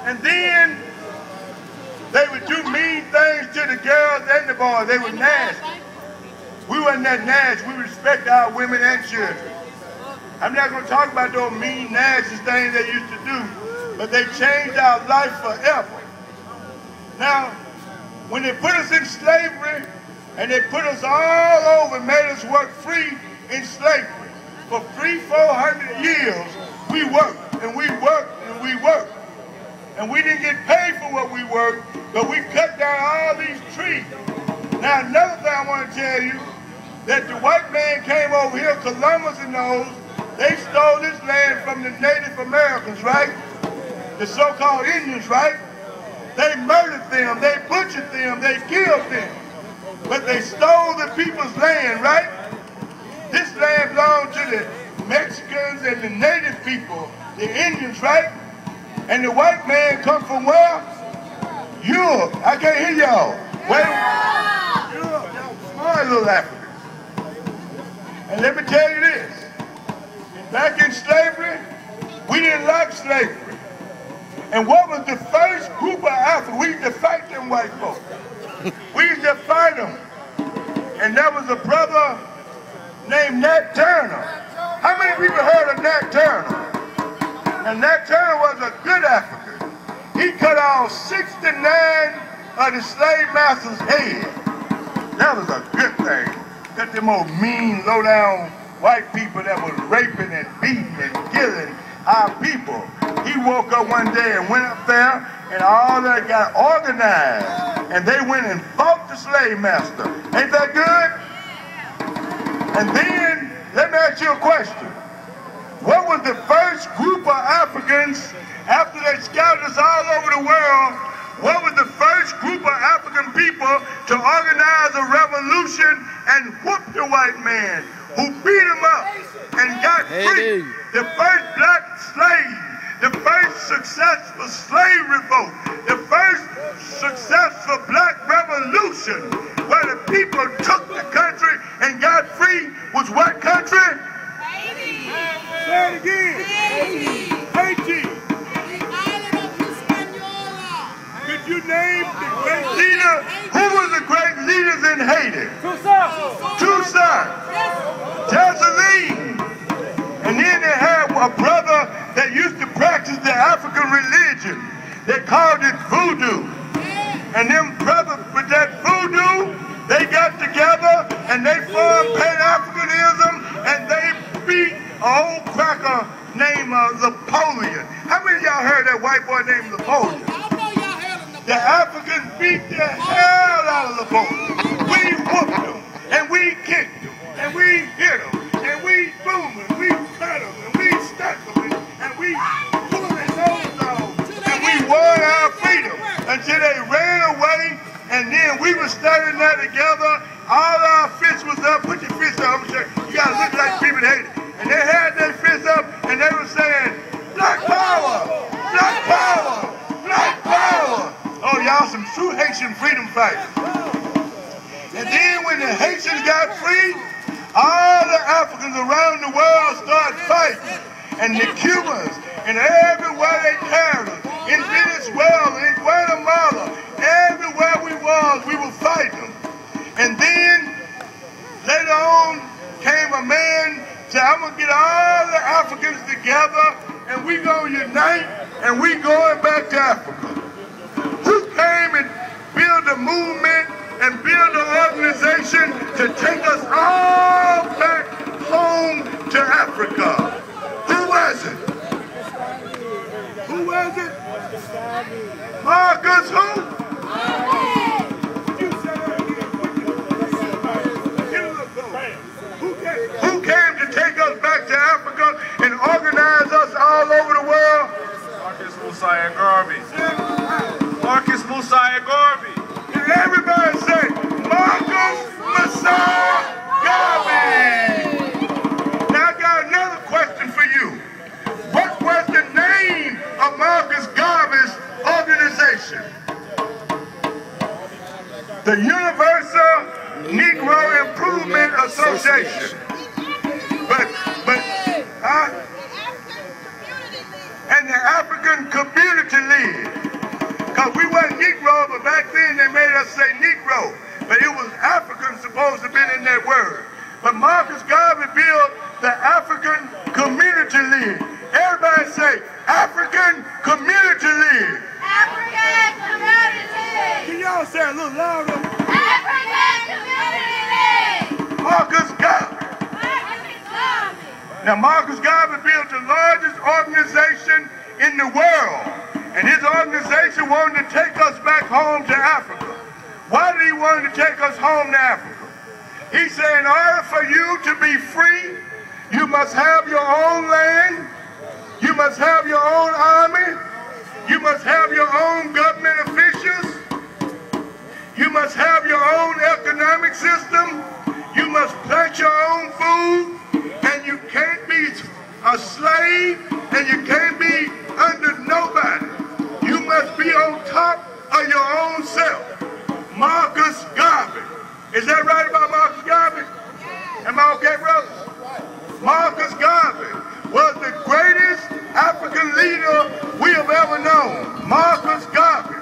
And then they would do mean things to the girls and the boys. They were nasty. We wasn't that nasty. We respect our women and children. I'm not going to talk about those mean, nasty things they used to do, but they changed our life forever. Now, when they put us in slavery, and they put us all over and made us work free in slavery, for 300-400 years, we worked, and we worked, and we worked. And we didn't get paid for what we worked, but we cut down all these trees. Now, another thing I want to tell you, that the white man came over here, Columbus and those, they stole this land from the Native Americans, right? The so-called Indians, right? They murdered them, they butchered them, they killed them. But they stole the people's land, right? This land belonged to the Mexicans and the Native people, the Indians, right? And the white man come from where? Europe. I can't hear y'all. Where? Europe. Y'all smart little Africans. And let me tell you this. Back in slavery, we didn't like slavery. And what was the first group of Africans? We used to fight them white folks. We used to fight them. And there was a brother named Nat Turner. How many people heard of Nat Turner? And Nat Turner was a good African. He cut off 69 of the slave master's heads. That was a good thing. Got them old mean, low-down white people that was raping and beating and killing our people. He woke up one day and went up there, and all that got organized, and they went and fought the slave master. Ain't that good? And then, let me ask you a question. What was the first group of Africans, after they scattered us all over the world, what was the first group of African people to organize a revolution and whoop the white man, who beat him up and got free? The first black slave, the first successful slave revolt, the first successful black revolution, where the people took the country and got free, was what country? Haiti. Say it again. Haiti. Could you name the great leader? Who was the great leaders in Haiti? Toussaint. Joseline. And then they had a brother that used to practice the African religion. They called it voodoo. And them brothers with that voodoo, they got together and they formed Pan-Africanism, and they beat an old cracker named Napoleon. How many of y'all heard that white boy named Napoleon? The Africans beat the hell out of Napoleon. We whooped them, and we kicked them, and we hit them, and we boomed them, we cut them, and we stuck them, and we pulled their nose off, and we won our freedom until they ran away, and then we were standing there together. All our fists was up. Put your fists up. I'm sure you gotta look like people that hate it. And they had their fists up, and they were saying, "Black power! Black power! Black power!" Oh, y'all some true Haitian freedom fighters. And then when the Haitians got free, all the Africans around the world started fighting. And the Cubans, and everywhere they carried us, in Venezuela, in Guatemala, everywhere we were fighting. And then, later on, came a man, said, "I'm going to get all the Africans together, and we going to unite, and we going back to Africa." Who came and built a movement and built an organization to take us all back home to Africa? Who was it? Who was it? Marcus who? You said that again. Who came to take us back to Africa and organize us all over the world? Marcus Mukasa Garvey. Marcus Mukasa Garvey. And everybody say, Marcus Mukasa Garvey. Now I got another question for you. What was the name of Marcus Garvey's organization? The Universal Negro Improvement Association. And the African Community League. then they made us say Negro, but it was African supposed to have been in that word. But Marcus Garvey built the African Community League. Everybody say, African Community League. African Community League. Can y'all say it a little louder? African Community League. Marcus Garvey. Marcus Garvey. Now Marcus Garvey built the largest organization in the world. And his organization wanted to take us back home to Africa. Why did he want to take us home to Africa? He said, in order for you to be free, you must have your own land, you must have your own army, you must have your own government officials, you must have your own economic system, you must plant your own food, and you can't be a slave, and you can't be under nobody. You must be on top of your own self. Marcus Garvey. Is that right about Marcus Garvey? Am I okay, brothers? Marcus Garvey was the greatest African leader we have ever known. Marcus Garvey.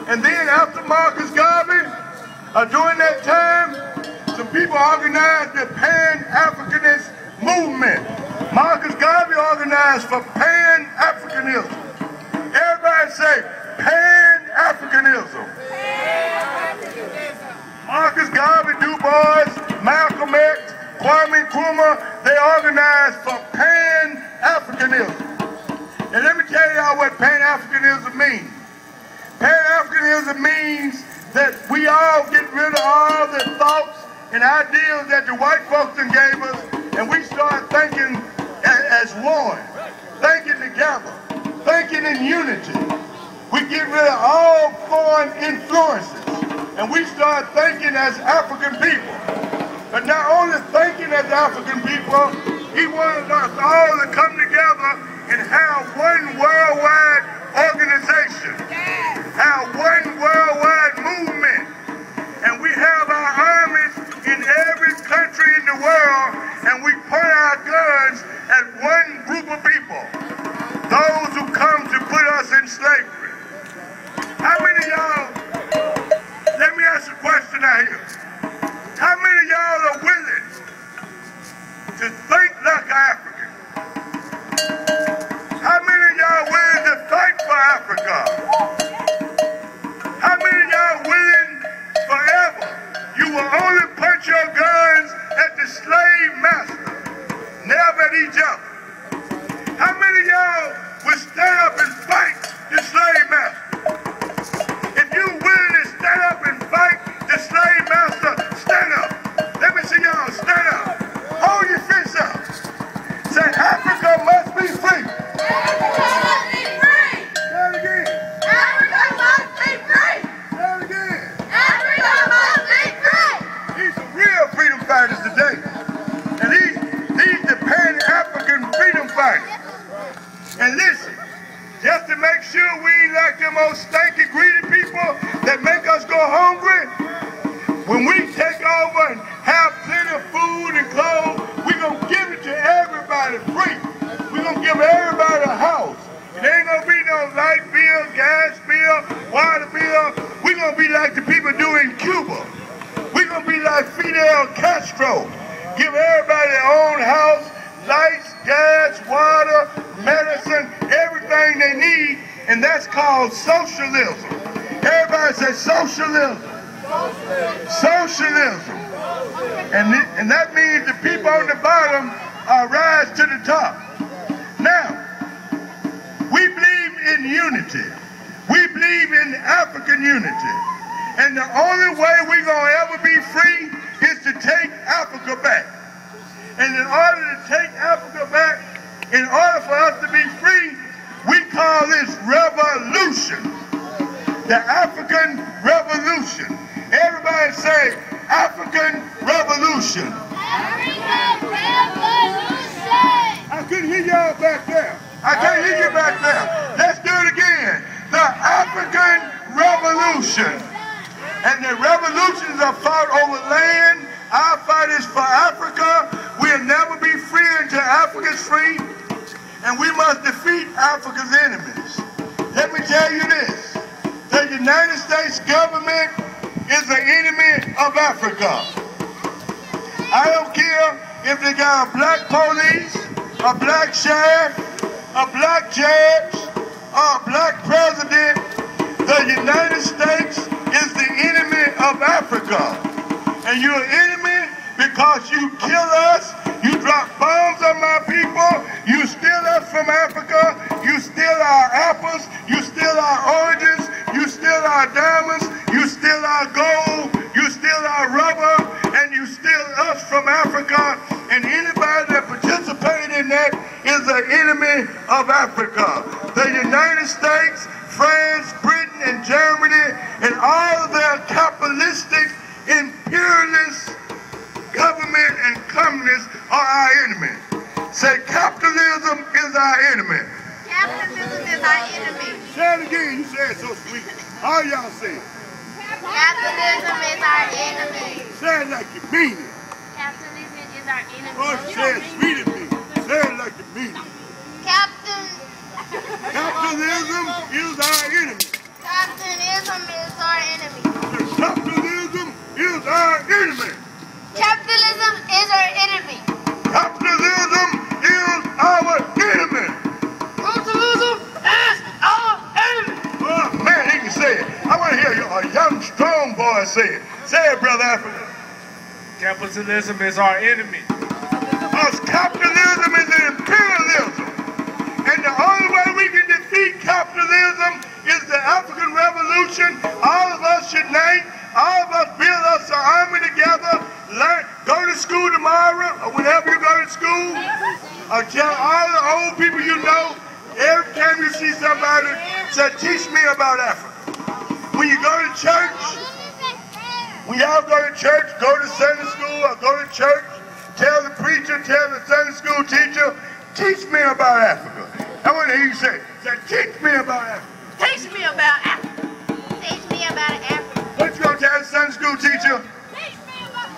And then after Marcus Garvey, during that time, some people organized the Pan-Africanist movement. Marcus Garvey organized for Pan-Africanism. Everybody say Pan-Africanism. Marcus Garvey, Du Bois, Malcolm X, Kwame Nkrumah, they organized for Pan-Africanism. And let me tell y'all what Pan-Africanism means. Pan-Africanism means that we all get rid of all the thoughts and ideas that the white folks done gave us, and we start thinking as one, thinking together, thinking in unity. We get rid of all foreign influences, and we start thinking as African people. But not only thinking as African people, he wanted us all to come together and have one worldwide organization, have one worldwide movement. And we have our armies in every country in the world, and we point our guns at one group of people, those who come to put us in slavery. How many of y'all, let me ask a question out here. How many of y'all are willing to think like an African? How many of y'all willing to fight for Africa? How many of y'all willing forever? You will only punch your guns at the slave master, never at each other. How many of y'all will stand up and fight the slave master? If you're willing to stand up and fight the slave master, stand up. Let me see y'all stand up. Hold your fists up. Say, Africa must be free. Africa must be free. Say it again. Africa must be free. Say it again. Africa must be free. These are real freedom fighters today. And these the Pan-African freedom fighters. And listen, just to make sure we ain't like them old stinky, greedy people that make us go hungry, when we take over and have plenty of food and clothes, we're going to give it to everybody free. We're going to give everybody a house. It ain't going to be no light bill, gas bill, water bill. We're going to be like the people do in Cuba. We're going to be like Fidel Castro. Give everybody their own house, lights, gas, water, medicine, everything they need, and that's called socialism. Everybody say socialism. Socialism. And that means the people on the bottom rise to the top. Now, we believe in unity. We believe in African unity. And the only way we're going to ever be free is to take Africa back. And in order to take Africa back, in order for us to be free, we call this revolution. The African Revolution. Everybody say, African Revolution. African Revolution. I couldn't hear y'all back there. I can't hear you back there. Let's do it again. The African Revolution. And the revolutions are fought over land. Our fight is for Africa. We'll never be free until Africa's free. And we must defeat Africa's enemies. Let me tell you this. The United States government is the enemy of Africa. I don't care if they got a black police, a black sheriff, a black judge, or a black president. The United States is the enemy of Africa. And you're an enemy because you kill us, you drop bombs on my people, you steal us from Africa, you steal our apples, you steal our oranges, you steal our diamonds, you steal our gold, you steal our rubber, and you steal us from Africa. And anybody that participated in that is the enemy of Africa. The United States, France, Britain, and Germany, and all of their capitalistic, imperialist government and communists are our enemy. Say, capitalism is our enemy. Capitalism is our enemy. Say it again. You say it so sweet. All y'all say it. Capitalism is our enemy. Say it like you mean it. Capitalism is our enemy. Oh, say it sweet to me. Say it like you mean it. Capitalism is our enemy. Capitalism is our enemy. Capitalism is our enemy. Capitalism is our enemy. Capitalism is our enemy. Capitalism is our enemy. Oh, man, he can say it. I want to hear a young, strong boy say it. Say it, Brother Africa. Capitalism is our enemy. Because capitalism is an imperialism. And the only way we can defeat capitalism is the African Revolution. All of us unite. All of us build us an army together. Go to school tomorrow, or whenever you go to school. Or tell all the old people you know, every time you see somebody, say, teach me about Africa. When you go to church, when y'all go to church, go to Sunday school or go to church, tell the preacher, tell the Sunday school teacher, teach me about Africa. I want to hear you say, teach me about Africa. Teach me about Africa. Teach me about Africa. What you gonna tell the Sunday school teacher? Teach me about